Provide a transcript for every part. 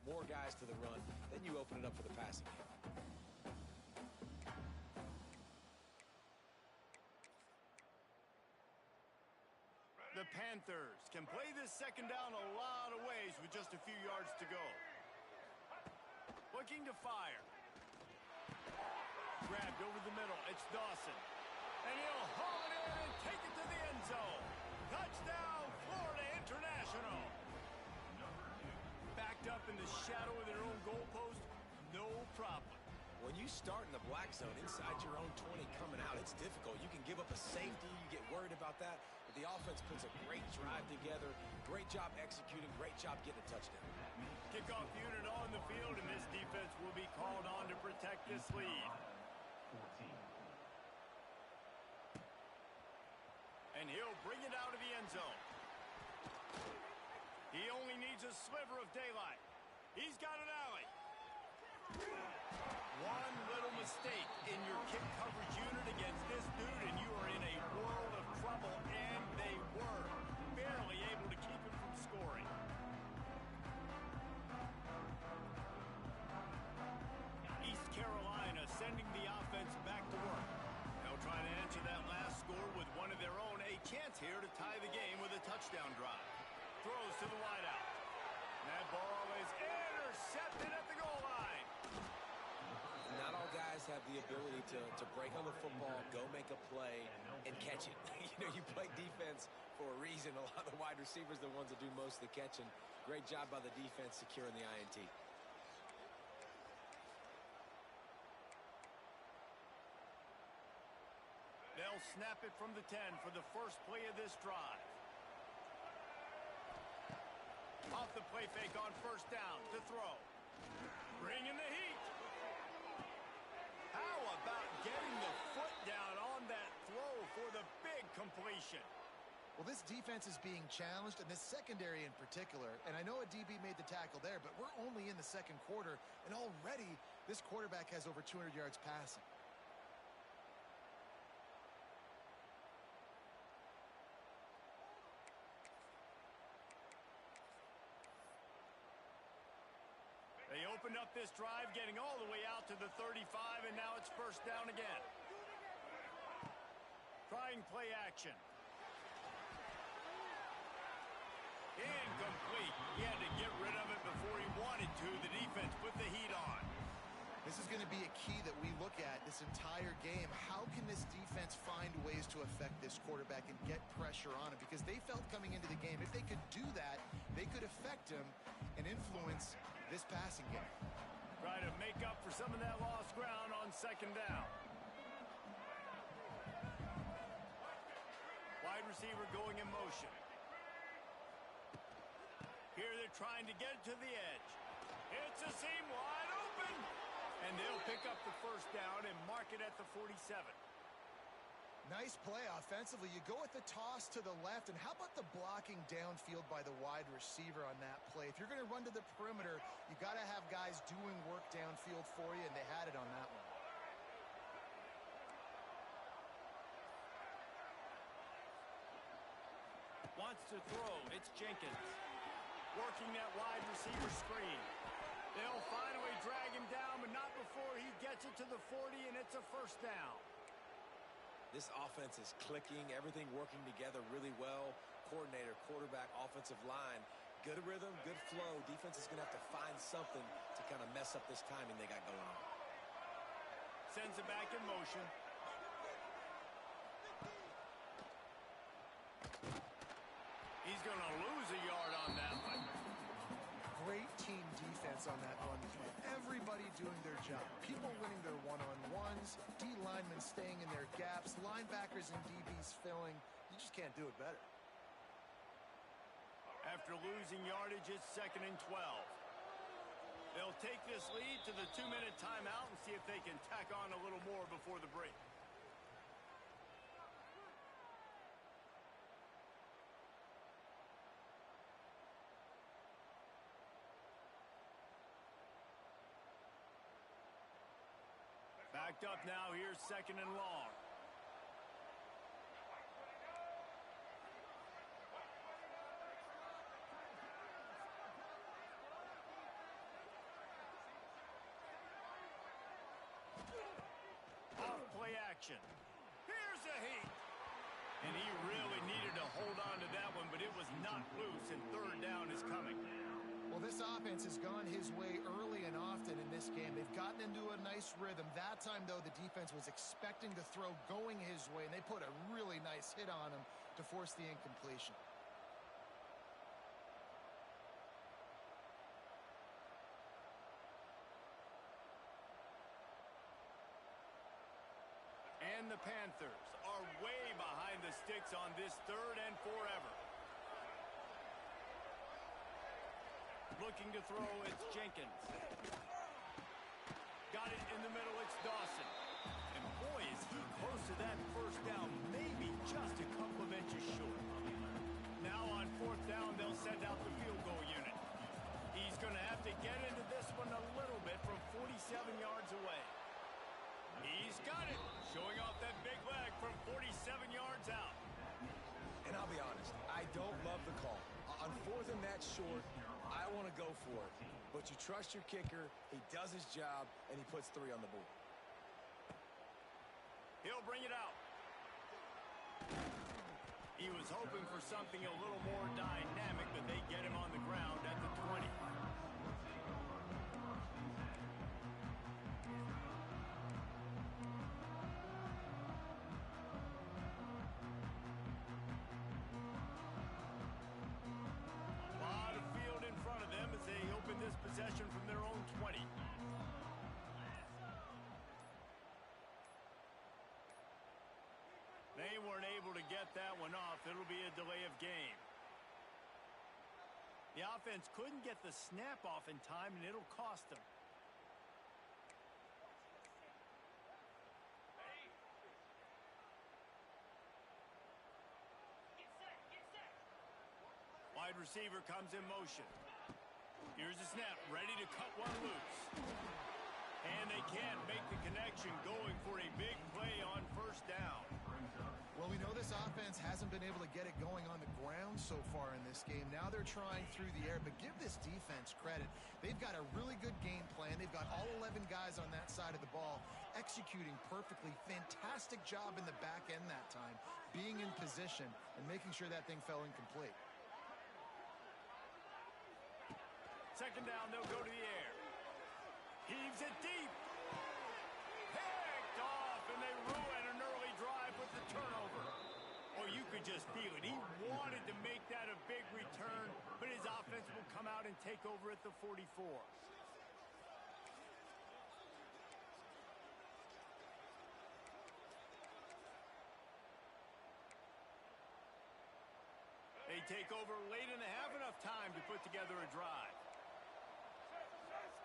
more guys to the run, then you open it up for the passing game. The Panthers can play this second down a lot of ways with just a few yards to go. Looking to fire. Grabbed over the middle. It's Dawson. And he'll haul it in and take it to the end zone. Touchdown, Florida International. Backed up in the shadow of their own goalpost, no problem. When you start in the black zone inside your own 20 coming out, it's difficult. You can give up a safety. You get worried about that. But the offense puts a great drive together. Great job executing. Great job getting a touchdown. Kickoff unit on the field, and this defense will be called on to protect this lead. 14. And he'll bring it out of the end zone. He only needs a sliver of daylight. He's got an alley. One little mistake in your kick coverage unit against this dude, and you are in a world of trouble, and they were barely able to keep him from scoring. East Carolina sending the offense back to work. They'll try to answer that last score with one of their own. A chance here to tie the game with a touchdown drive. Throws to the wideout. That ball is intercepted at the goal line. Not all guys have the ability to break on the football, go make a play, and catch it. You know, you play defense for a reason. A lot of the wide receivers are the ones that do most of the catching. Great job by the defense securing the INT. They'll snap it from the 10 for the first play of this drive. Off the play fake on first down to throw. Bringing the heat. How about getting the foot down on that throw for the big completion? Well, this defense is being challenged, and this secondary in particular. And I know a DB made the tackle there, but we're only in the second quarter, and already this quarterback has over 200 yards passing. They opened up this drive, getting all the way out to the 35, and now it's first down again. Trying play action. Incomplete. He had to get rid of it before he wanted to. The defense put the heat on. This is going to be a key that we look at this entire game. How can this defense find ways to affect this quarterback and get pressure on him? Because they felt coming into the game, if they could do that, they could affect him and influence this passing game. Try to make up for some of that lost ground on second down. Wide receiver going in motion. Here they're trying to get it to the edge. It's a seam wide open. And they'll pick up the first down and mark it at the 47. Nice play offensively. You go with the toss to the left, and how about the blocking downfield by the wide receiver on that play? If you're going to run to the perimeter, you got to have guys doing work downfield for you, and they had it on that one. Wants to throw. It's Jenkins. Working that wide receiver screen. They'll finally drag him down, but not before he gets it to the 40, and it's a first down. This offense is clicking, everything working together really well. Coordinator, quarterback, offensive line, good rhythm, good flow. Defense is going to have to find something to kind of mess up this timing they got going on. Sends it back in motion. He's going to lose a yard on that one. Great team defense on that run play. Everybody doing their job. People winning their one-on-ones, D linemen staying in their gaps, linebackers and DBs filling. You just can't do it better. After losing yardage, it's 2nd and 12. They'll take this lead to the 2-minute timeout and see if they can tack on a little more before the break. Backed up now, here's 2nd and long. action. Here's a heat. And he really needed to hold on to that one, but it was not loose, and third down is coming. Well, this offense has gone his way early and often in this game. They've gotten into a nice rhythm. That time, though, the defense was expecting the throw going his way, and they put a really nice hit on him to force the incompletion. And the Panthers are way behind the sticks on this third and forever. Looking to throw, it's Jenkins. Got it in the middle, it's Dawson. And boy, is he close to that first down, maybe just a couple of inches short. Now on fourth down, they'll send out the field goal unit. He's going to have to get into this one a little bit from 47 yards away. He's got it, showing off that big leg from 47 yards out. And I'll be honest, I don't love the call. On fourth and that short, I want to go for it. But you trust your kicker, he does his job, and he puts 3 on the board. He'll bring it out. He was hoping for something a little more dynamic, but they get him on the ground at the 20. Possession from their own 20. They weren't able to get that one off. It'll be a delay of game. The offense couldn't get the snap off in time, and it'll cost them. Wide receiver comes in motion. Here's the snap, ready to cut one loose. And they can't make the connection, going for a big play on first down. Well, we know this offense hasn't been able to get it going on the ground so far in this game. Now they're trying through the air, but give this defense credit. They've got a really good game plan. They've got all 11 guys on that side of the ball executing perfectly. Fantastic job in the back end that time, being in position and making sure that thing fell incomplete. Second down, they'll go to the air. Heaves it deep. Picked off, and they ruin an early drive with the turnover. Oh, you could just feel it. He wanted to make that a big return, but his offense will come out and take over at the 44. They take over late and have enough time to put together a drive.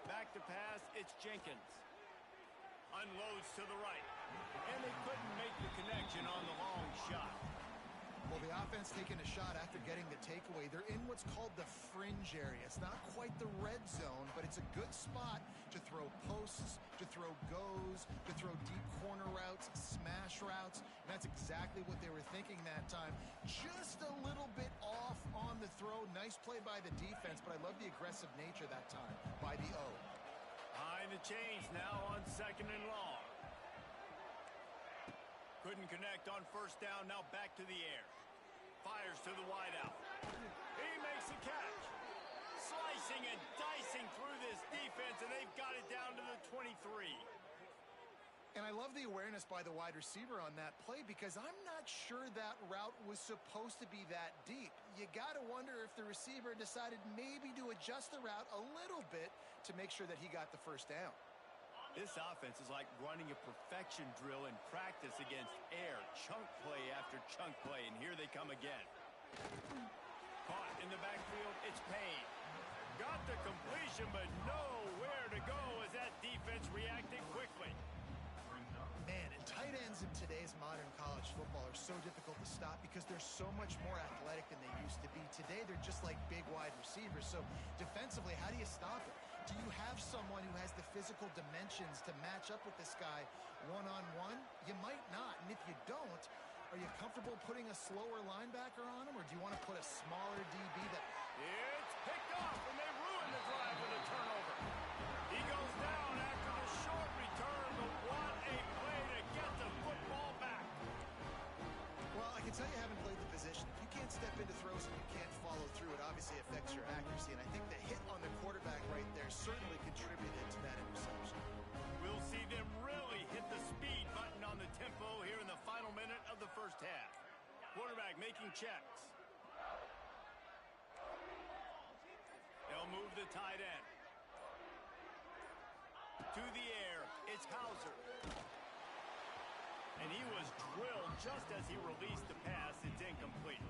Back to pass, it's Jenkins. Unloads to the right. And they couldn't make the connection on the long shot. Well, the offense taking a shot after getting the takeaway. They're in what's called the fringe area. It's not quite the red zone, but it's a good spot to throw posts, to throw goes, to throw deep corner routes, smash routes. And that's exactly what they were thinking that time. Just a little bit off on the throw. Nice play by the defense, but I love the aggressive nature that time by the O. Behind the chains now on second and long. Couldn't connect on first down, now back to the air. Fires to the wideout. He makes the catch. Slicing and dicing through this defense, and they've got it down to the 23. And I love the awareness by the wide receiver on that play, because I'm not sure that route was supposed to be that deep. You got to wonder if the receiver decided maybe to adjust the route a little bit to make sure that he got the first down. This offense is like running a perfection drill in practice against air. Chunk play after chunk play, and here they come again. Caught in the backfield, it's Payne. Got the completion, but nowhere to go as that defense reacted quickly. Man, and tight ends in today's modern college football are so difficult to stop because they're so much more athletic than they used to be. Today, they're just like big wide receivers. So defensively, how do you stop it? Do you have someone who has the physical dimensions to match up with this guy one-on-one? You might not. And if you don't, are you comfortable putting a slower linebacker on him, or do you want to put a smaller DB that... It's picked off, and they ruin the drive with a turnover. He goes down after the short return, but what a play to get the football step into throws and you can't follow through, it obviously affects your accuracy. And I think the hit on the quarterback right there certainly contributed to that interception. We'll see them really hit the speed button on the tempo here in the final minute of the first half. Quarterback making checks. They'll move the tight end. To the air, it's Hauser. And he was drilled just as he released the pass. It's incomplete.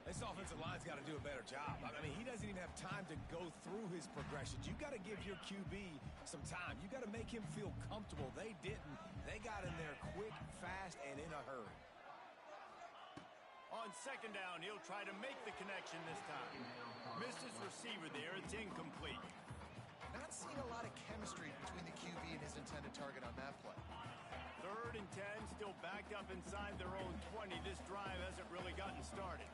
This offensive line's got to do a better job. I mean, he doesn't even have time to go through his progressions. You got to give your QB some time. You got to make him feel comfortable. They didn't. They got in there quick, fast, and in a hurry. On second down, he'll try to make the connection this time. Missed his receiver there. It's incomplete. Not seeing a lot of chemistry between the QB and his intended target on that play. 3rd and 10, still backed up inside their own 20. This drive hasn't really gotten started.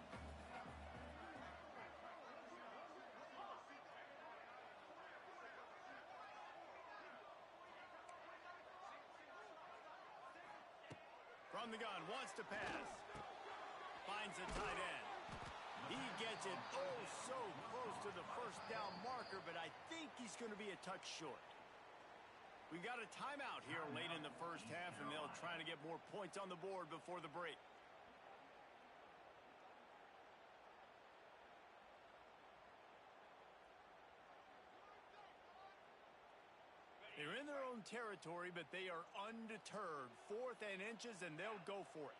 From the gun, wants to pass. Finds a tight end. He gets it oh so close to the first down marker, but I think he's going to be a touch short. We got a timeout here late in the first half, and they'll try to get more points on the board before the break. They're in their own territory, but they are undeterred. 4th and inches, and they'll go for it.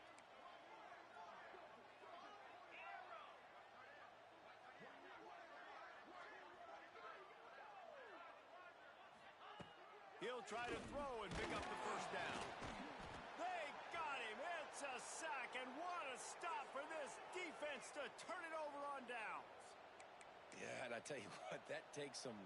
He'll try to throw and pick up the first down. They got him. It's a sack, and what a stop for this defense to turn it over on downs. Yeah, and I tell you what, that takes some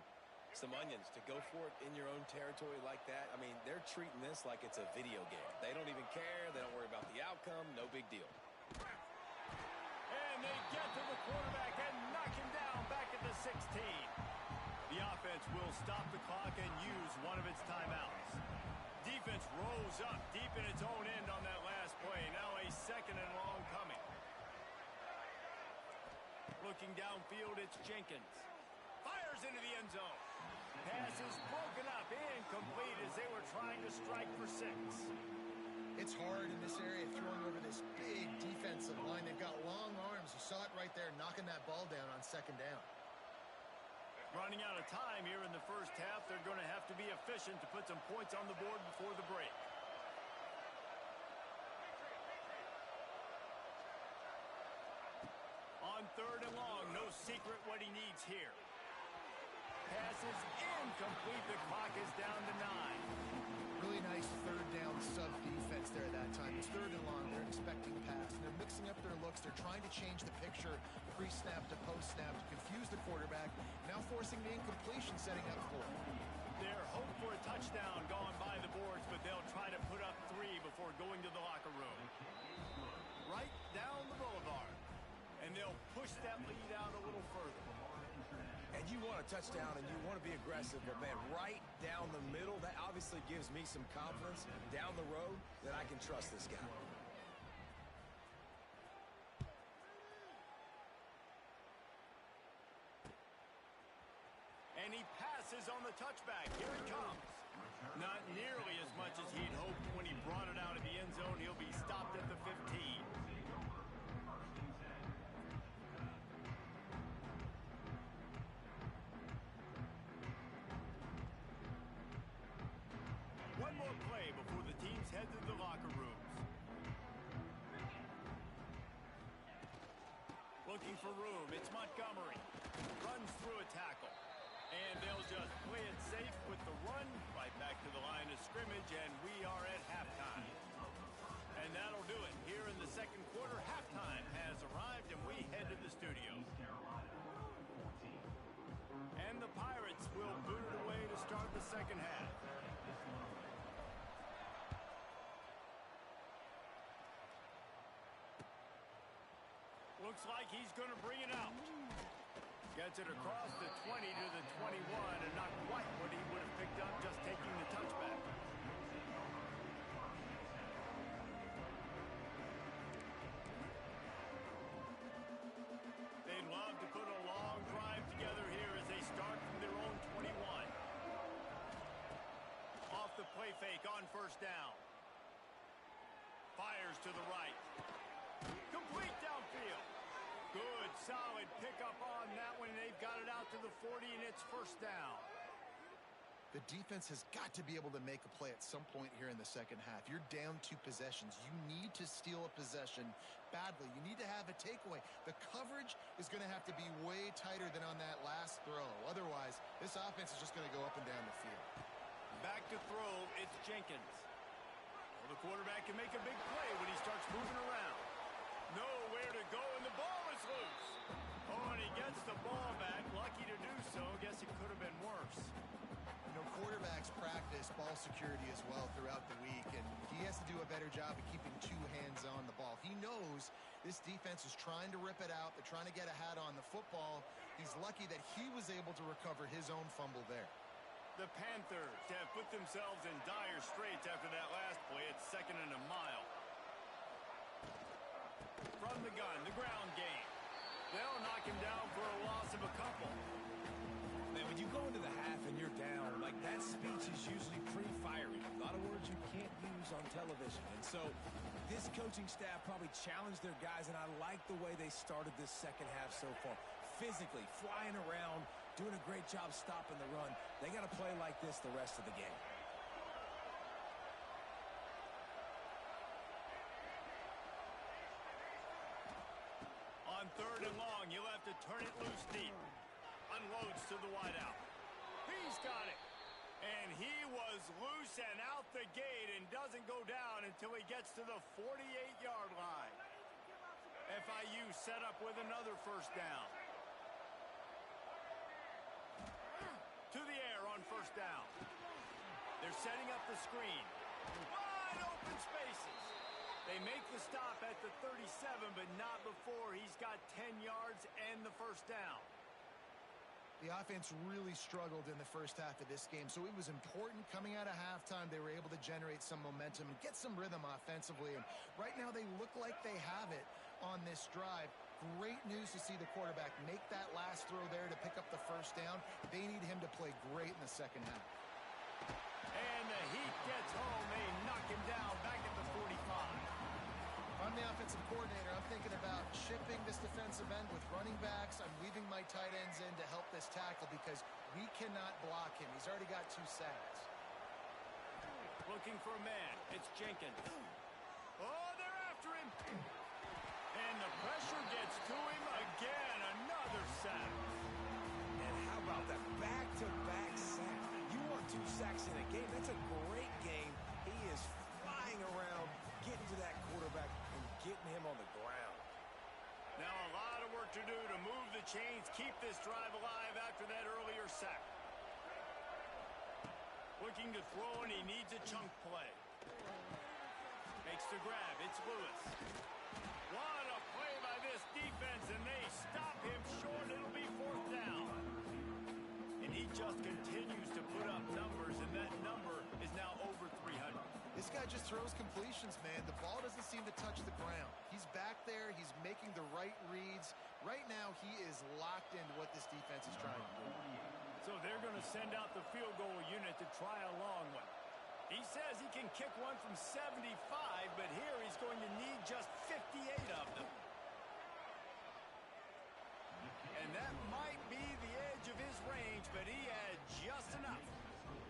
onions to go for it in your own territory like that. I mean, they're treating this like it's a video game. They don't even care. They don't worry about the outcome. No big deal. And they get to the quarterback and knock him down back at the 16. The offense will stop the clock and use one of its timeouts. Defense rose up deep in its own end on that last play. Now a 2nd and long coming. Looking downfield, it's Jenkins. Fires into the end zone. Pass is broken up, incomplete as they were trying to strike for 6. It's hard in this area throwing over this big defensive line. They've got long arms. You saw it right there, knocking that ball down on 2nd down. Running out of time here in the first half. They're going to have to be efficient to put some points on the board before the break. On 3rd and long, no secret what he needs here. Pass is incomplete. The clock is down to 9. Really nice 3rd down sub defense there that time. It's 3rd and long. They're expecting pass. And they're mixing up their looks. They're trying to change the picture pre-snap to post-snap to confuse the quarterback. Now forcing the incompletion, setting up for it. They're hoping for a touchdown going by the boards, but they'll try to put up 3 before going to the locker room. Right down the boulevard. And they'll push that lead out a little further. And you want a touchdown and you want to be aggressive, but man, right down the middle, that obviously gives me some confidence down the road that I can trust this guy. And he passes on the touchback. Here it comes. Not nearly as much as he'd hoped when he brought it out of the end zone. He'll be stopped at the 15. One more play before the teams head to the locker rooms. Looking for room. It's Montgomery. Runs through a tackle. And they'll just play it safe with the run right back to the line of scrimmage, and we are at halftime. And that'll do it. Here in the second quarter, halftime has arrived, and we head to the studio. And the Pirates will boot it away to start the second half. Looks like he's going to bring it out. Gets it across the 20 to the 21, and not quite what he would have picked up just taking the touchback. fake on first down. Fires to the right. Complete downfield. Good, solid pickup on that one. They've got it out to the 40, and it's first down. The defense has got to be able to make a play at some point here in the second half. You're down 2 possessions. You need to steal a possession badly. You need to have a takeaway. The coverage is going to have to be way tighter than on that last throw. Otherwise, this offense is just going to go up and down the field. Back to throw, it's Jenkins. Well, the quarterback can make a big play when he starts moving around. Nowhere to go, and the ball is loose. Oh, and he gets the ball back. Lucky to do so. Guess it could have been worse. You know, quarterbacks practice ball security as well throughout the week, and he has to do a better job of keeping 2 hands on the ball. He knows this defense is trying to rip it out. They're trying to get a hat on the football. He's lucky that he was able to recover his own fumble there. The Panthers have put themselves in dire straits after that last play. It's 2nd and a mile. From the gun, the ground game. They'll knock him down for a loss of a couple. Man, when you go into the half and you're down, like that speech is usually pretty fiery. A lot of words you can't use on television. And so this coaching staff probably challenged their guys, and I like the way they started this second half so far. Physically, flying around, doing a great job stopping the run. They got to play like this the rest of the game. On 3rd and long, you'll have to turn it loose deep. Unloads to the wideout. He's got it. And he was loose and out the gate and doesn't go down until he gets to the 48-yard line. FIU set up with another first down. To the air on first down. They're setting up the screen. Wide open spaces. They make the stop at the 37, but not before he's got 10 yards and the first down. The offense really struggled in the first half of this game, so it was important coming out of halftime. They were able to generate some momentum and get some rhythm offensively, and right now they look like they have it on this drive. Great news to see the quarterback make that last throw there to pick up the first down. They need him to play great in the second half. And the heat gets home. They knock him down back at the 45. I'm the offensive coordinator. I'm thinking about shipping this defensive end with running backs. I'm leaving my tight ends in to help this tackle because we cannot block him. He's already got 2 sacks. Looking for a man. It's Jenkins. Oh, they're after him. And the pressure gets to him again. Another sack. And how about that back-to-back sack? You want 2 sacks in a game. That's a great game. He is flying around, getting to that quarterback and getting him on the ground. Now a lot of work to do to move the chains, keep this drive alive after that earlier sack. Looking to throw, and he needs a chunk play. Makes the grab. It's Lewis. What a play by this defense, and they stop him short. It'll be 4th down. And he just continues to put up numbers, and that number is now over 300. This guy just throws completions, man. The ball doesn't seem to touch the ground. He's back there. He's making the right reads. Right now, he is locked into what this defense is trying to do. So they're going to send out the field goal unit to try a long one. He says he can kick one from 75, but here he's going to need just 58 of them. And that might be the edge of his range, but he had just enough.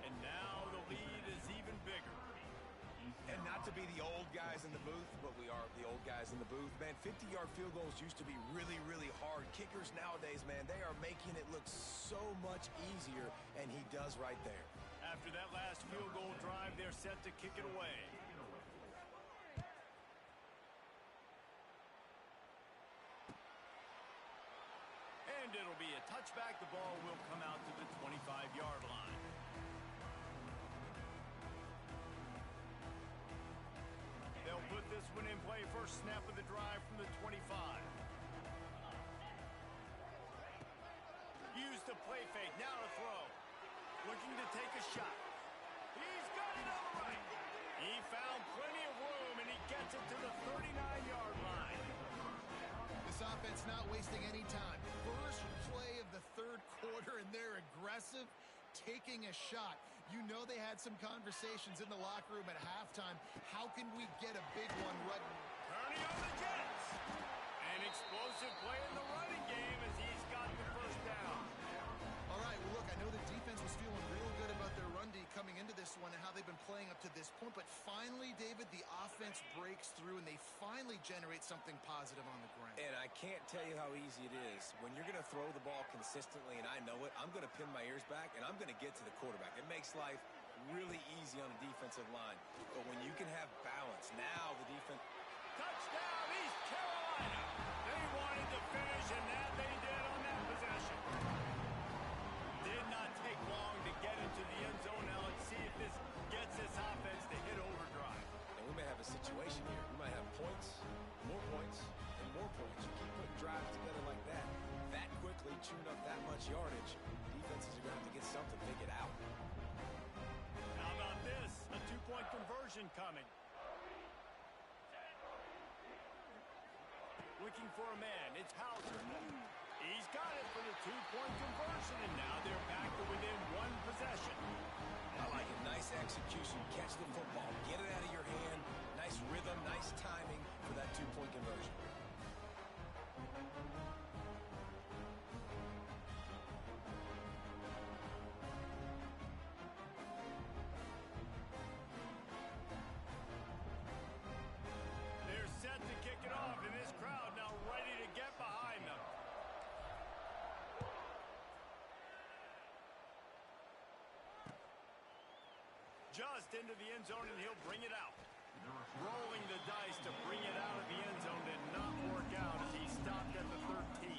And now the lead is even bigger. And not to be the old guys in the booth, but we are the old guys in the booth. Man, 50-yard field goals used to be really, really hard. Kickers nowadays, man, they are making it look so much easier, and he does right there. After that last field goal drive, they're set to kick it away. And it'll be a touchback. The ball will come out to the 25-yard line. They'll put this one in play. First snap of the drive from the 25. Use the play fake. Now to throw. Looking to take a shot. He's got it on the right. He found plenty of room, and he gets it to the 39-yard line. This offense not wasting any time. First play of the 3rd quarter, and they're aggressive, taking a shot. You know they had some conversations in the locker room at halftime. How can we get a big one right? Turning on the Jets. An explosive play in the running game as he's got the first down. All right, well, look, I know the defense was feeling real good about their run D coming into this one and how they've been playing up to this point. But finally, David, the offense breaks through and they finally generate something positive on the ground. And I can't tell you how easy it is. When you're going to throw the ball consistently, and I know it, I'm going to pin my ears back, and I'm going to get to the quarterback. It makes life really easy on the defensive line. But when you can have balance, now the defense... Touchdown, East Carolina. They wanted to finish, and that they did on that possession. Did not take long to get into the end zone. Now let's see if this gets this offense to hit overdrive. And we may have a situation here. We might have points, and more points. You keep putting drives together like that quickly, chewing up that much yardage, defenses are going to have to get something figured out. How about this? A two-point conversion coming. Looking for a man. It's Hauser. He's got it for the two-point conversion, and now they're back to within one possession. I like it. Nice execution. Catch the football. Get it out of your hand. Nice rhythm, nice timing for that two-point conversion. They're set to kick it off, and this crowd now ready to get behind them. Just into the end zone, and he'll bring it out. Rolling the dice to bring it out of the end zone did not work out as he stopped at the 13.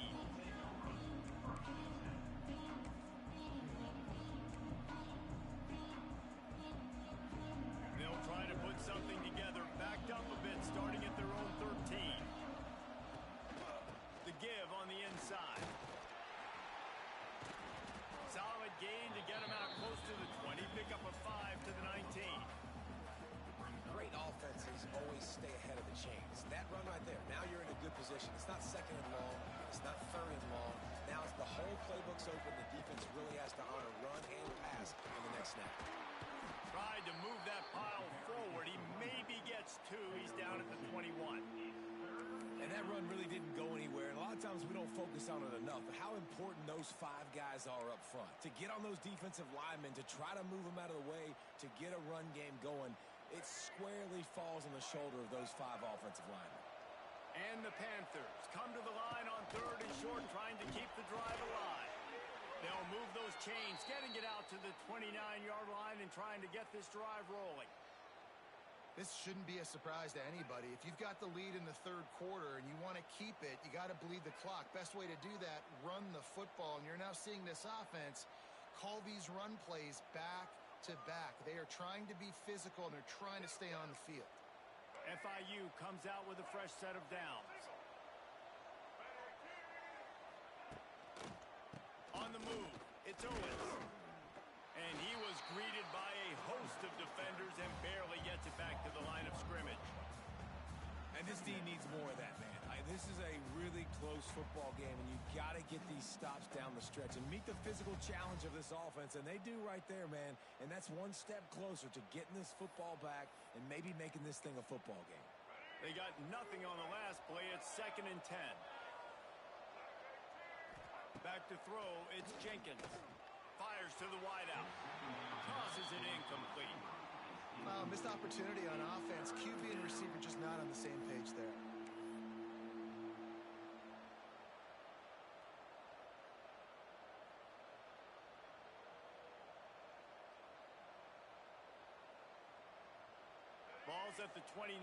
They'll try to put something together, backed up a bit, starting at their own 13. The give on the inside. Solid gain to get him out close to the 20. Pick up a 5 to the 19. Great offenses always stay ahead of the chains. That run right there, now you're in a good position. It's not second and long. It's not third and long. Now as the whole playbook's open, the defense really has to honor run and pass on the next snap. Tried to move that pile forward. He maybe gets two. He's down at the 21. And that run really didn't go anywhere. And a lot of times we don't focus on it enough. But how important those five guys are up front. To get on those defensive linemen, to try to move them out of the way, to get a run game going, it squarely falls on the shoulder of those five offensive linemen. And the Panthers come to the line on third and short, trying to keep the drive alive. They'll move those chains, getting it out to the 29-yard line and trying to get this drive rolling. This shouldn't be a surprise to anybody. If you've got the lead in the third quarter and you want to keep it, you got to bleed the clock. Best way to do that, run the football. And you're now seeing this offense call these run plays back to back. They are trying to be physical and they're trying to stay on the field. FIU comes out with a fresh set of downs. On the move, it's Owens. And he was greeted by a host of defenders and barely gets it back to the line of scrimmage. And this team needs more of that, man. This is a really close football game, and you've got to get these stops down the stretch and meet the physical challenge of this offense, and they do right there, man. And that's one step closer to getting this football back and maybe making this thing a football game. They got nothing on the last play. It's 2nd and 10. Back to throw, it's Jenkins. Fires to the wideout. Tosses it incomplete. Missed opportunity on offense. QB and receiver just not on the same page there. Ball's at the 29.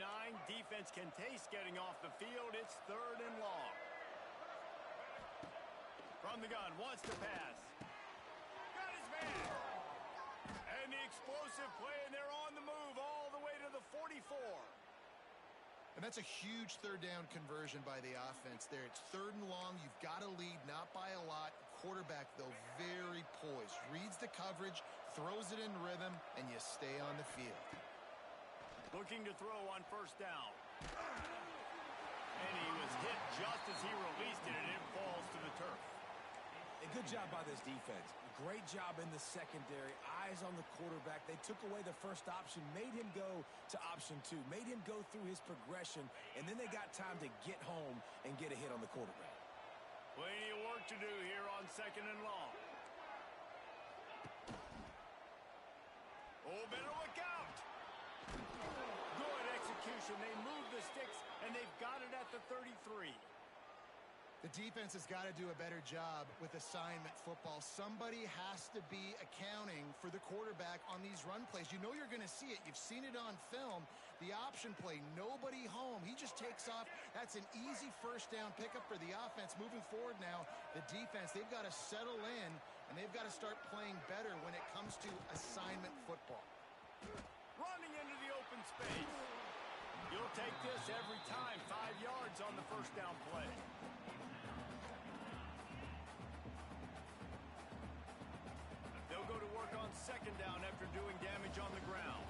Defense can taste getting off the field. It's 3rd and long. From the gun, wants to pass. Got his man. And the explosive play, and they're on the move all the way to the 44. And that's a huge third down conversion by the offense there. It's 3rd and long. You've got to lead, not by a lot. Quarterback, though, very poised. Reads the coverage, throws it in rhythm, and you stay on the field. Looking to throw on 1st down. And he was hit just as he released it, and it falls to the turf. A good job by this defense. Great job in the secondary. Eyes on the quarterback. They took away the first option, made him go to option 2, made him go through his progression, and then they got time to get home and get a hit on the quarterback. Plenty of work to do here on 2nd and long. Oh, better look out. Good execution. They move the sticks, and they've got it at the 33. The defense has got to do a better job with assignment football. Somebody has to be accounting for the quarterback on these run plays. You know you're going to see it. You've seen it on film. The option play, nobody home. He just takes off. That's an easy first down pickup for the offense. Moving forward now, the defense, they've got to settle in, and they've got to start playing better when it comes to assignment football. Running into the open space. You'll take this every time. 5 yards on the first down play. They'll go to work on 2nd down after doing damage on the ground.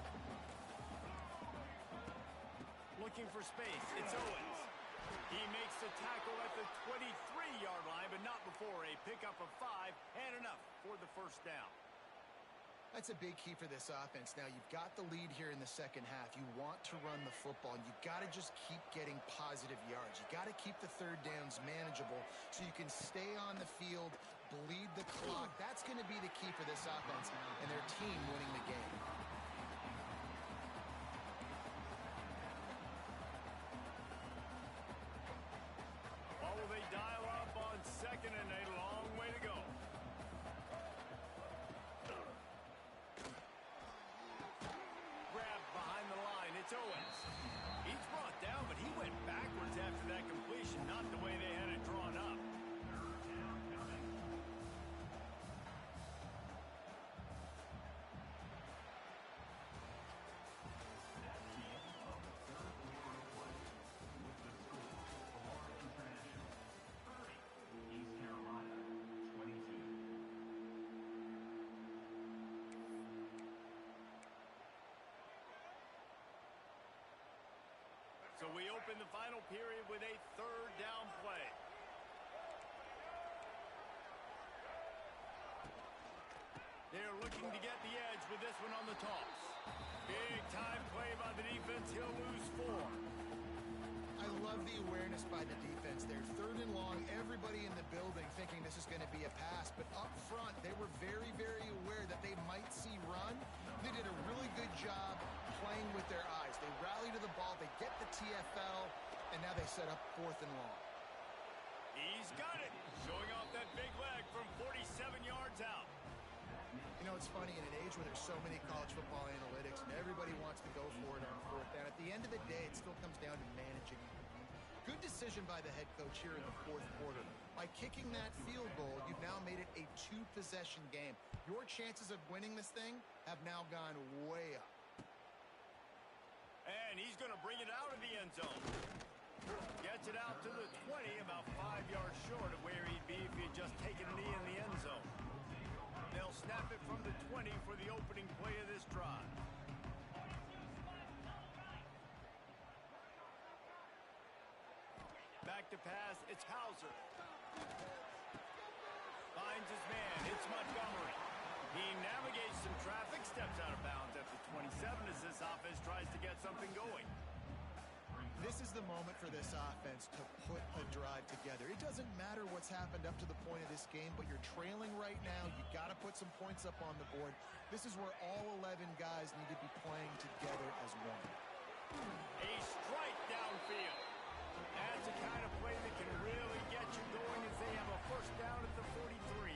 Looking for space. It's Owens. He makes the tackle at the 23-yard line, but not before a pickup of 5 and enough for the first down. That's a big key for this offense. Now, you've got the lead here in the second half. You want to run the football, and you've got to just keep getting positive yards. You've got to keep the third downs manageable so you can stay on the field, bleed the clock. That's going to be the key for this offense and their team winning the game. Oh, they dial up on 2nd and a long way to go. Grabbed behind the line. It's Owens. He's brought down, but he went backwards after that completion, not the way they had it drawn up. So we open the final period with a 3rd down play. They're looking to get the edge with this one on the toss. Big time play by the defense. He'll lose 4. I love the awareness by the defense there. 3rd and long, everybody in the building thinking this is going to be a pass. But up front, they were very, very aware that they might see run. They did a really good job playing with their eyes. They rally to the ball, they get the TFL, and now they set up 4th and long. He's got it. Showing off that big leg from 47 yards out. You know, it's funny, in an age where there's so many college football analytics and everybody wants to go for it on 4th down, at the end of the day, it still comes down to managing. Good decision by the head coach here in the 4th quarter. By kicking that field goal, you've now made it a 2-possession game. Your chances of winning this thing have now gone way up. And he's going to bring it out of the end zone. Gets it out to the 20, about 5 yards short of where he'd be if he had just taken a knee in the end zone. They'll snap it from the 20 for the opening play of this drive. Back to pass, it's Hauser. Finds his man, it's Montgomery. He navigates some traffic, steps out of bounds at the 27 as this offense tries to get something going. This is the moment for this offense to put a drive together. It doesn't matter what's happened up to the point of this game, but you're trailing right now. You got to put some points up on the board. This is where all 11 guys need to be playing together as one. A strike downfield. That's the kind of play that can really get you going as they have a first down at the 43.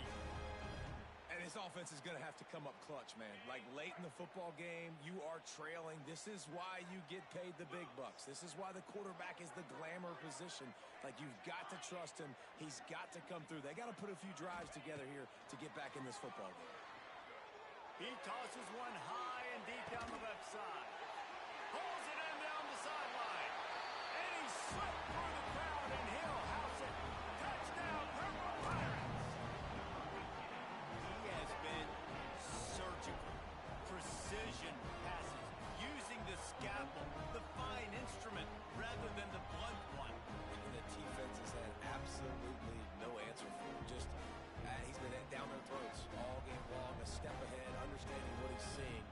And this offense is going to have to come up clutch, man. Like late in the football game, you are trailing. This is why you get paid the big bucks. This is why the quarterback is the glamour position. Like, you've got to trust him. He's got to come through. They got to put a few drives together here to get back in this football game. He tosses one high and deep down the left side. Pulls it in down the sideline. And he slipped through the crowd, and he'll house it. Touchdown, Purple Pirates. He has been surgical. Precision passes. Using the scalpel, the fine instrument, rather than the blunt one. And the defense has had absolutely no answer for him. Just, he's down their throats all game long, a step ahead, understanding what he's seeing,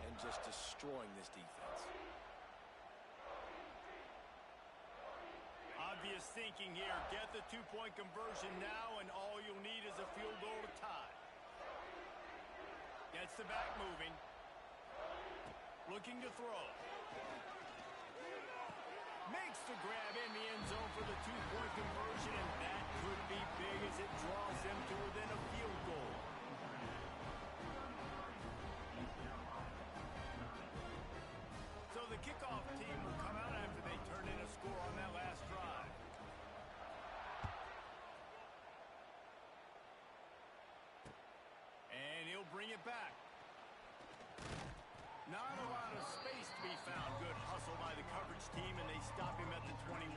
and just destroying this defense. Obvious thinking here. Get the two-point conversion now, and all you'll need is a field goal to tie. Gets the back moving. Looking to throw. Makes the grab in the end zone for the two-point conversion, and that could be big as it draws them to within a field goal. So the kickoff team will come out after they turn in a score on that last drive. And he'll bring it back. Not a lot of space to be found. Good hustle by the coverage team, and they stop him at the 21.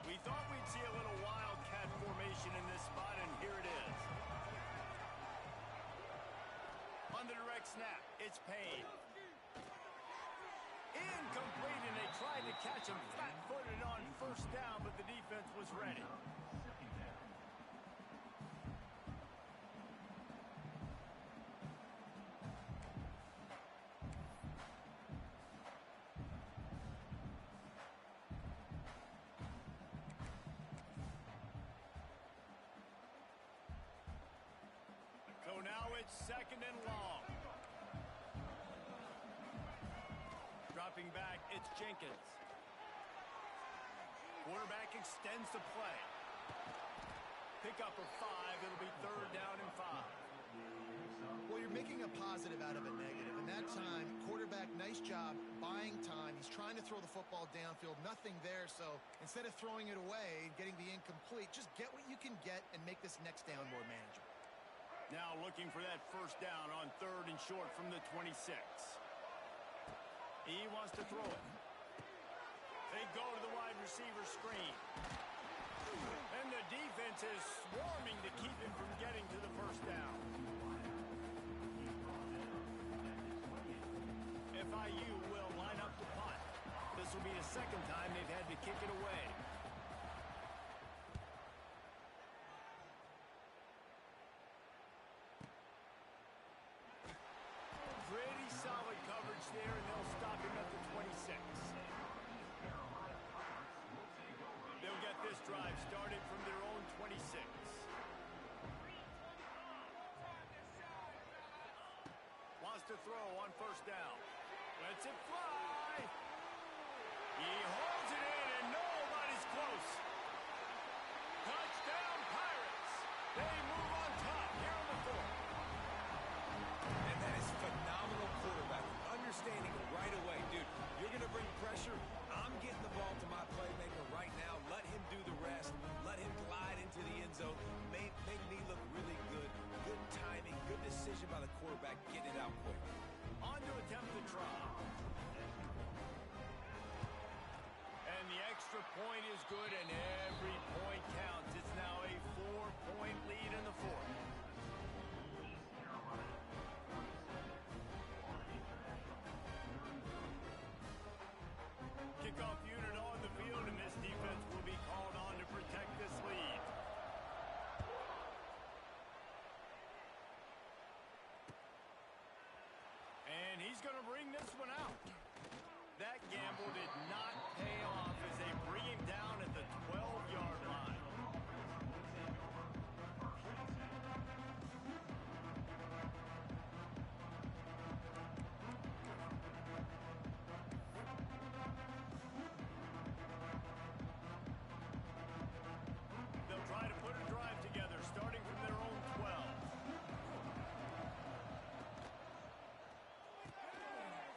We thought we'd see a little wildcat formation in this spot, and here it is. On the direct snap, it's Payne. Incomplete, and they tried to catch him flat-footed on first down, but the defense was ready. So now it's second and long. Dropping back, it's Jenkins. Quarterback extends the play. Pick up of 5. It'll be third down and 5. Well, you're making a positive out of a negative. And that time, quarterback, nice job buying time. He's trying to throw the football downfield. Nothing there. So instead of throwing it away and getting the incomplete, just get what you can get and make this next down more manageable. Now looking for that first down on third and short from the 26. He wants to throw it. They go to the wide receiver screen. And the defense is swarming to keep him from getting to the first down. FIU will line up to punt. This will be the second time they've had to kick it away. Pretty solid coverage there, and they'll stop him at the 26. They'll get this drive started from their own 26. Wants to throw on first down. Lets it fly. He holds it in, and nobody's close. Touchdown, Pirates. They move on top here in the fourth. And that is phenomenal quarterbacking. Understanding right away. Dude, you're going to bring pressure. I'm getting the ball to my playmaker right now. Let him do the rest. Let him glide into the end zone. Make me look really good. Good timing. Good decision by the quarterback. Get it out quick. On to attempt the try. And the extra point is good, and every point counts. It's now a 4-point lead in the fourth. Kickoff unit on the field, and this defense will be called on to protect this lead. And he's going to bring this one out. That gamble did not pay off as they bring him down at the 12-yard line. They'll try to put a drive together, starting from their own 12.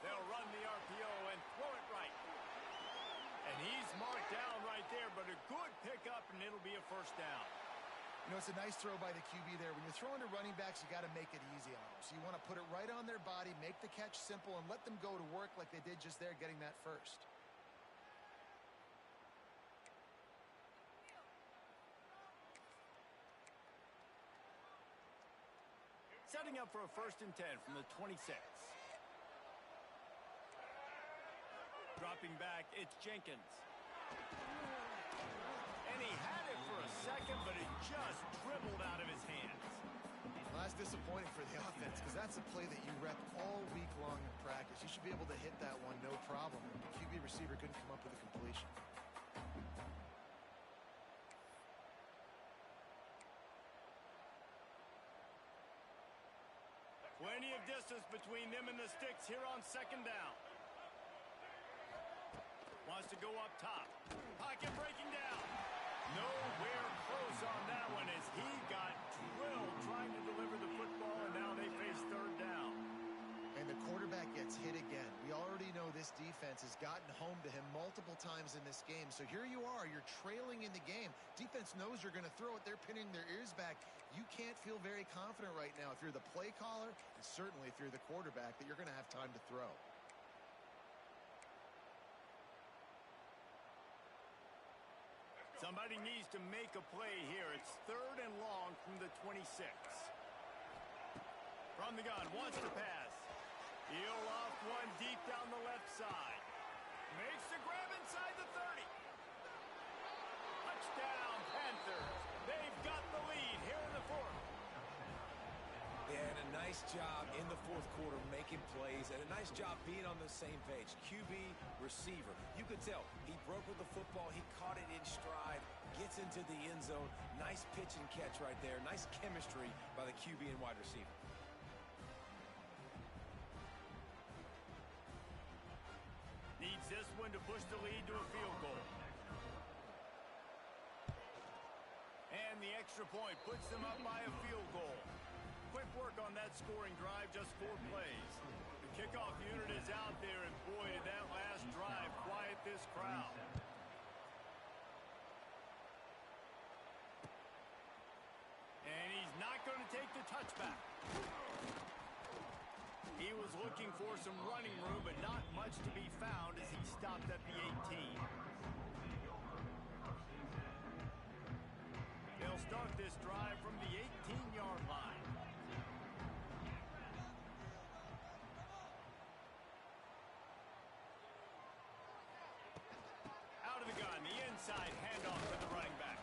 They'll run the RPO and throw it right. And he's marked down right there, but a good pickup, and it'll be a first down. You know, it's a nice throw by the QB there. When you're throwing to running backs, you got to make it easy on them. So you want to put it right on their body, make the catch simple, and let them go to work like they did just there, getting that first. Setting up for a 1st and 10 from the 26. Dropping back, it's Jenkins. And he had it for a second, but it just dribbled out of his hands. Well, that's disappointing for the offense because that's a play that you rep all week long in practice. You should be able to hit that one no problem. The QB receiver couldn't come up with a completion. Plenty of distance between them and the sticks here on second down. Wants to go up top. Pocket breaking down. Nowhere close on that one as he got drilled trying to deliver the football, and now they face third down. And the quarterback gets hit again. We already know this defense has gotten home to him multiple times in this game. So here you are, you're trailing in the game. Defense knows you're going to throw it. They're pinning their ears back. You can't feel very confident right now if you're the play caller, and certainly if you're the quarterback, that you're going to have time to throw. Somebody needs to make a play here. It's third and long from the 26. From the gun, wants to pass. He'll off one deep down the left side. Makes the grab inside the 30. Touchdown, Panthers. They've got the lead here in the fourth. Yeah, and a nice job in the fourth quarter making plays, and a nice job being on the same page. QB, receiver. You could tell he broke with the football. He caught it in stride, gets into the end zone. Nice pitch and catch right there. Nice chemistry by the QB and wide receiver. Needs this one to push the lead to a field goal. And the extra point puts them up by a field goal. Quick work on that scoring drive, just 4 plays. The kickoff unit is out there, and boy, did that last drive quiet this crowd. And he's not going to take the touchback. He was looking for some running room, but not much to be found as he stopped at the 18. They'll start this drive from the 18-yard line. Out of the gun, the inside handoff to the running back.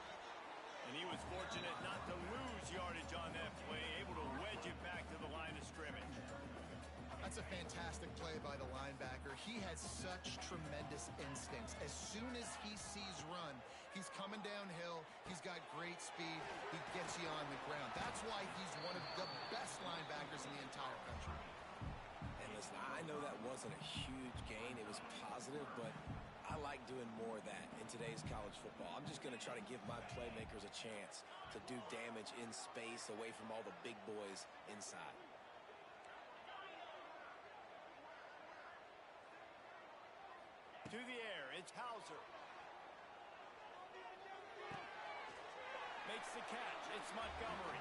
And he was fortunate not to lose yardage on that play, able to wedge it back to the line of scrimmage. That's a fantastic play by the linebacker. He has such tremendous instincts. As soon as he sees run, he's coming downhill. He's got great speed. He gets you on the ground. That's why he's one of the best linebackers in the entire country. And listen, I know that wasn't a huge gain. It was positive, but I like doing more of that in today's college football. I'm just going to try to give my playmakers a chance to do damage in space away from all the big boys inside. To the air, it's Hauser. Makes the catch, it's Montgomery.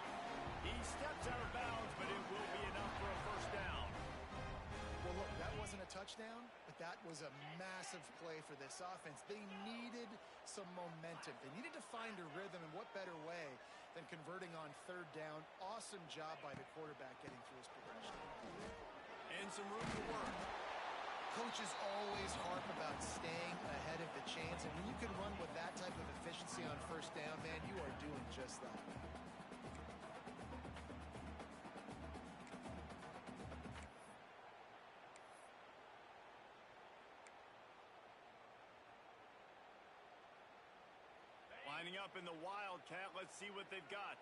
He steps out of bounds, but it will be enough for a first down. Well, look, that wasn't a touchdown, but that was a massive play for this offense. They needed some momentum. They needed to find a rhythm, and what better way than converting on third down. Awesome job by the quarterback getting through his progression. And some room to work. Coaches always harp about staying ahead of the chains, and when you can run with that type of efficiency on first down, man, you are doing just that. Lining up in the Wildcat, let's see what they've got.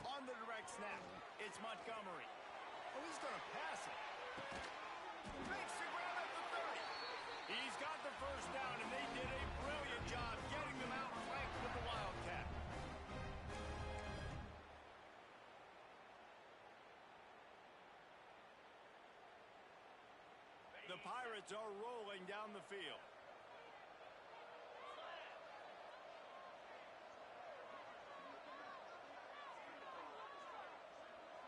On the direct snap, it's Montgomery. Oh, he's going to pass it. Makes the grab at the 30. He's got the first down, and they did a brilliant job getting them out flanked with the Wildcat. The Pirates are rolling down the field.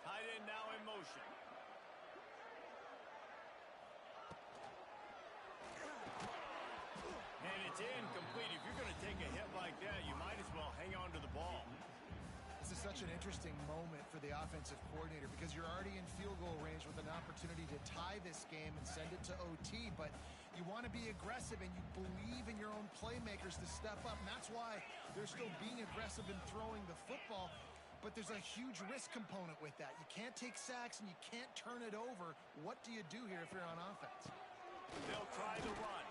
Tight end now in motion. And it's incomplete. If you're going to take a hit like that, you might as well hang on to the ball. This is such an interesting moment for the offensive coordinator because you're already in field goal range with an opportunity to tie this game and send it to OT, but you want to be aggressive and you believe in your own playmakers to step up, and that's why they're still being aggressive in throwing the football, but there's a huge risk component with that. You can't take sacks and you can't turn it over. What do you do here if you're on offense? They'll try the run.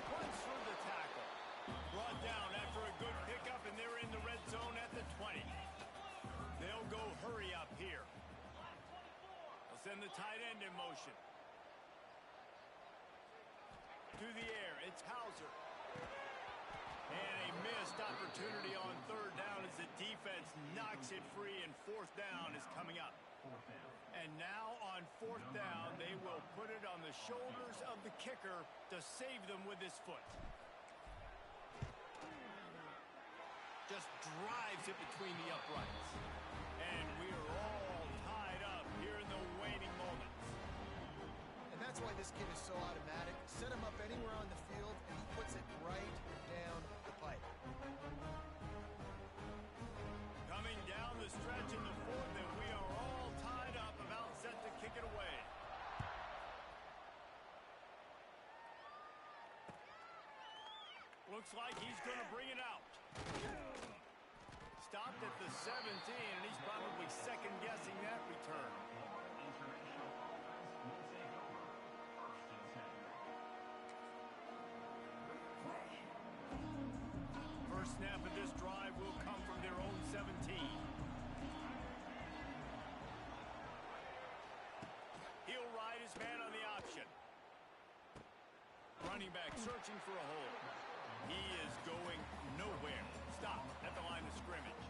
Runs through the tackle. Brought down after a good pickup, and they're in the red zone at the 20. They'll go hurry up here. They'll send the tight end in motion. To the air, it's Hauser. And a missed opportunity on third down as the defense knocks it free, and fourth down is coming up. And now on fourth down, they will put it on the shoulders of the kicker to save them with his foot. Just drives it between the uprights. And we are all tied up here in the waning moments. And that's why this kid is so automatic. Set him up anywhere on the field, and he puts it right down the pipe. Coming down the stretch in the fourth, and we are all tied up, about set to kick it away. Looks like he's going to bring it out. Stopped at the 17, and he's probably second-guessing that return. First snap of this drive will come from their own 17. He'll ride his man on the option. Running back searching for a hole. He is going nowhere. Stop at the line of scrimmage.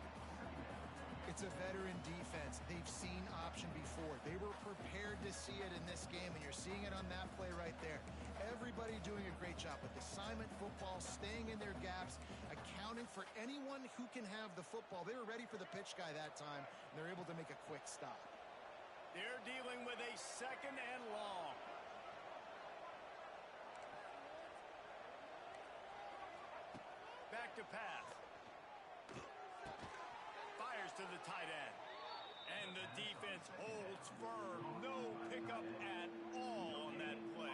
It's a veteran defense. They've seen option before. They were prepared to see it in this game, and you're seeing it on that play right there. Everybody doing a great job with assignment football, staying in their gaps, accounting for anyone who can have the football. They were ready for the pitch guy that time, and they're able to make a quick stop. They're dealing with a second and long. Back to pass. Fires to the tight end. And the defense holds firm. No pickup at all on that play.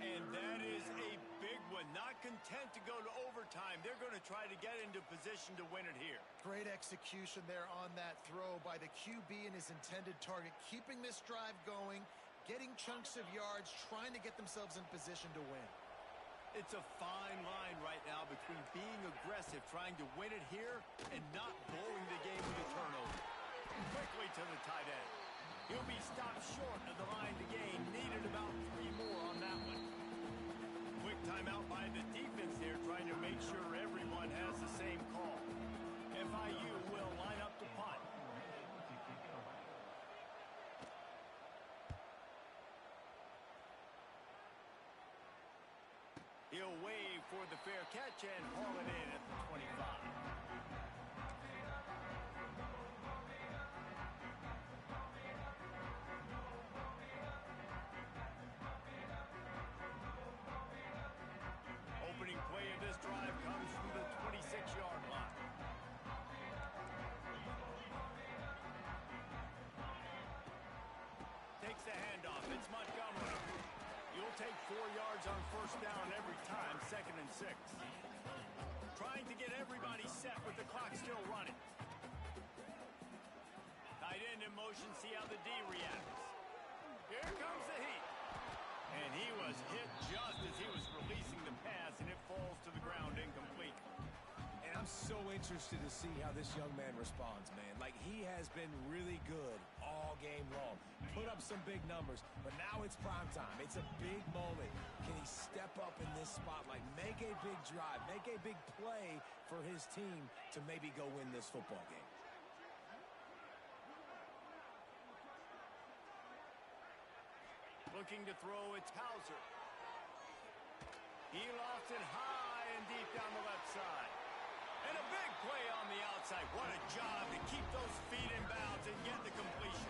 And that is a big one. Not content to go to overtime. They're going to try to get into position to win it here. Great execution there on that throw by the QB and his intended target. Keeping this drive going, getting chunks of yards, trying to get themselves in position to win. It's a fine line right now between being aggressive, trying to win it here, and not blowing the game with a turnover. Quickly to the tight end. He'll be stopped short of the line to gain. Needed about 3 more on that one. Quick timeout by the defense there, trying to make sure everyone has the same call. FIU will line up to punt. He'll wave for the fair catch and haul it in at the 25. Opening play of this drive comes from the 26-yard line. Takes the handoff. It's Montgomery. You'll take 4 yards on first down every time, 2nd and 6. Trying to get everybody set with the clock still running. Tight end in motion, see how the D reacts. Here comes the heat. And he was hit just as he was releasing the pass, and it falls to the ground incomplete. And I'm so interested to see how this young man responds, man. Like, he has been really good all game long. Put up some big numbers, but now it's prime time. It's a big moment. Can he step up in this spotlight, make a big drive, make a big play for his team to maybe go win this football game? Looking to throw, it's Hauser. He lofts it high and deep down the left side. And a big play on the outside. What a job to keep those feet in bounds and get the completion.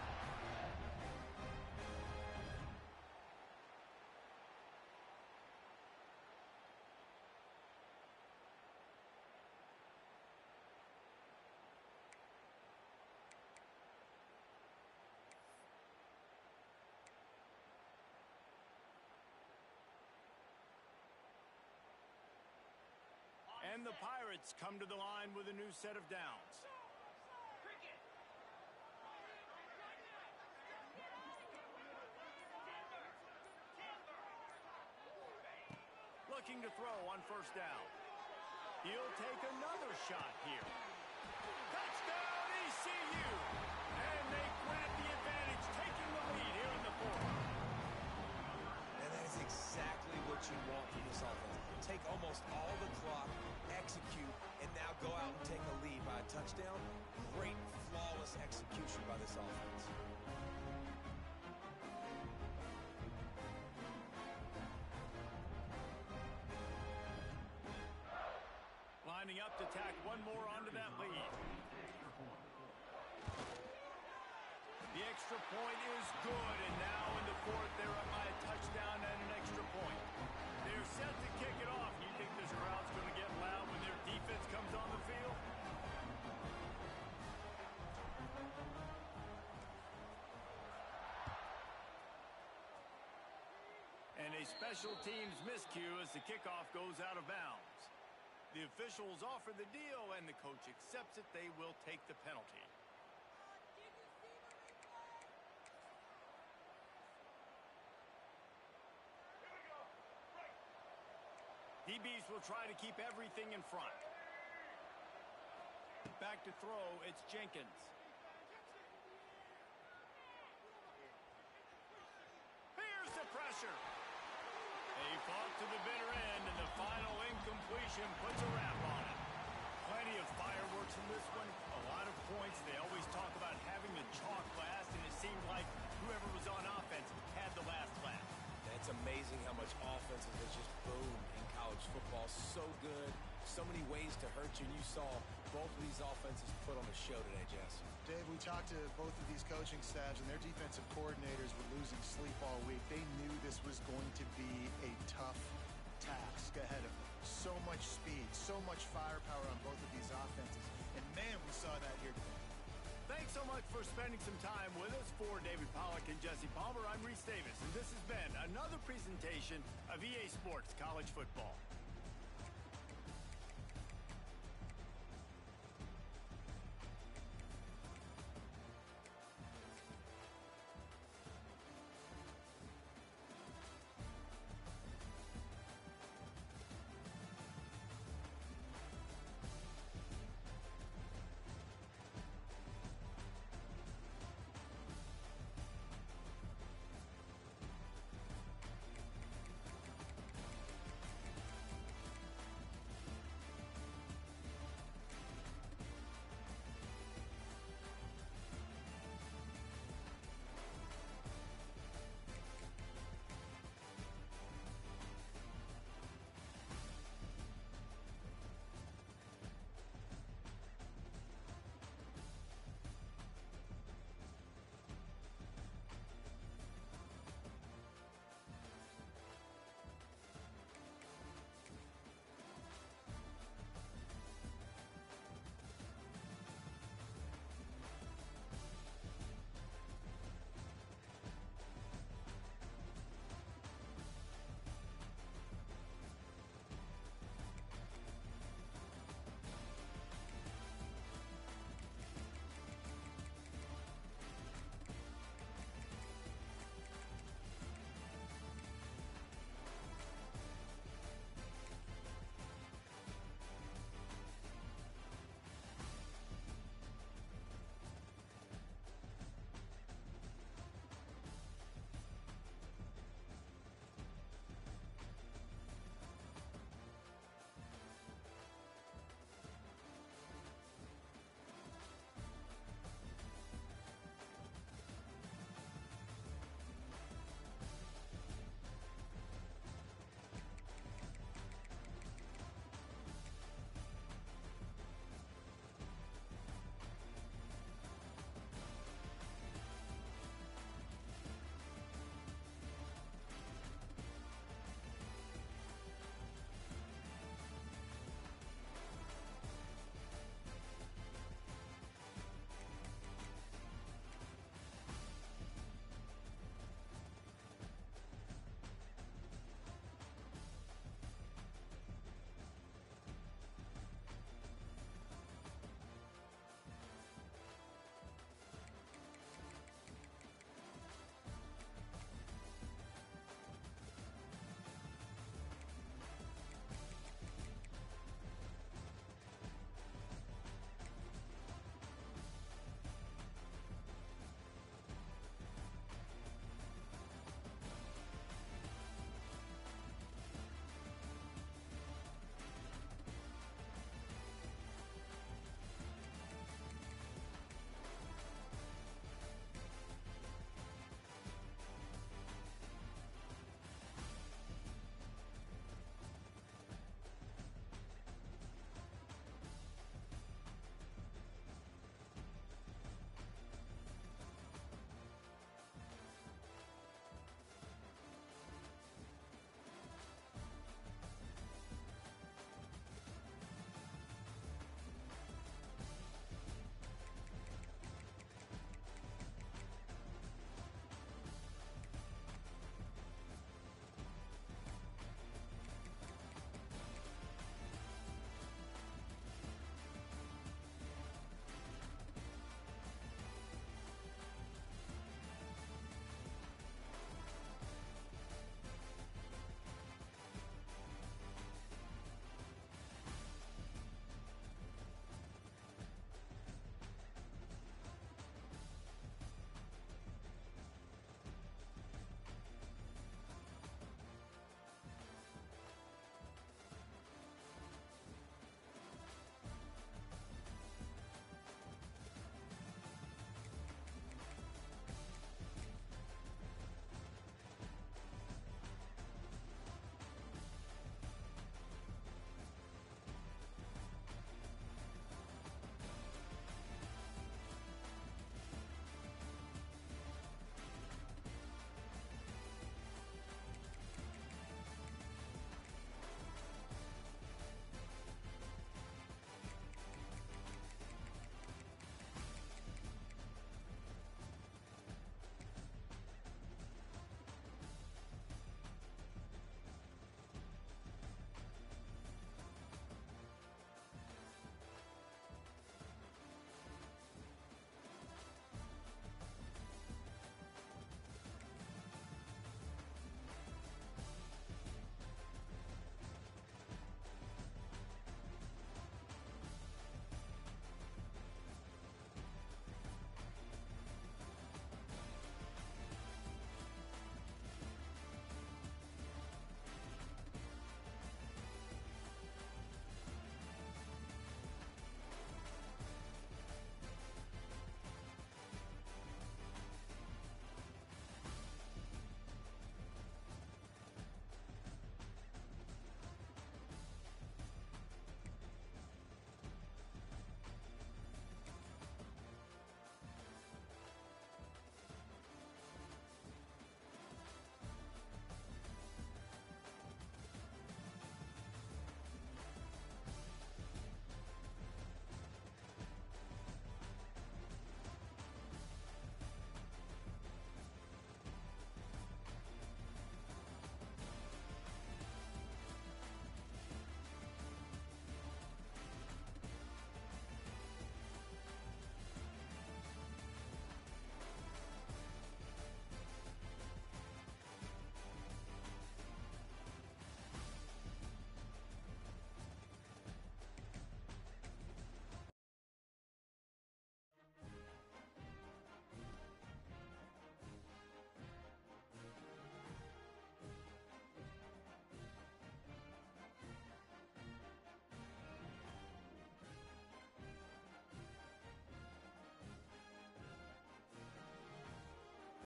And the Pirates come to the line with a new set of downs. Looking to throw on first down. He'll take another shot here. Touchdown, ECU! And they grab the advantage, taking the lead here in the fourth. And that is exactly what you want from this offense. Take almost all the clock, execute, and now go out and take a lead by a touchdown. Great, flawless execution by this offense. Lining up to tack one more onto that lead. The extra point is good, and now in the fourth, they're up by a touchdown and an extra point. They're set to kick it off. You think this crowd's going to get loud when their defense comes on the field? And a special teams miscue as the kickoff goes out of bounds. The officials offer the deal, and the coach accepts it. They will take the penalty. DBs will try to keep everything in front. Back to throw, it's Jenkins. Here's the pressure. They fought to the bitter end, and the final incompletion puts a wrap on it. Plenty of fireworks in this one. A lot of points. They always talk about having the chalk last, and it seemed like whoever was on offense had the last laugh. It's amazing how much offense has just boomed in college football. So good. So many ways to hurt you. And you saw both of these offenses put on a show today, Jess. Dave, we talked to both of these coaching staffs, and their defensive coordinators were losing sleep all week. They knew this was going to be a tough task ahead of them. So much speed, so much firepower on both of these offenses. And, man, we saw that here today. Thanks so much for spending some time with us. For David Pollack and Jesse Palmer, I'm Reese Davis, and this has been another presentation of EA Sports College Football.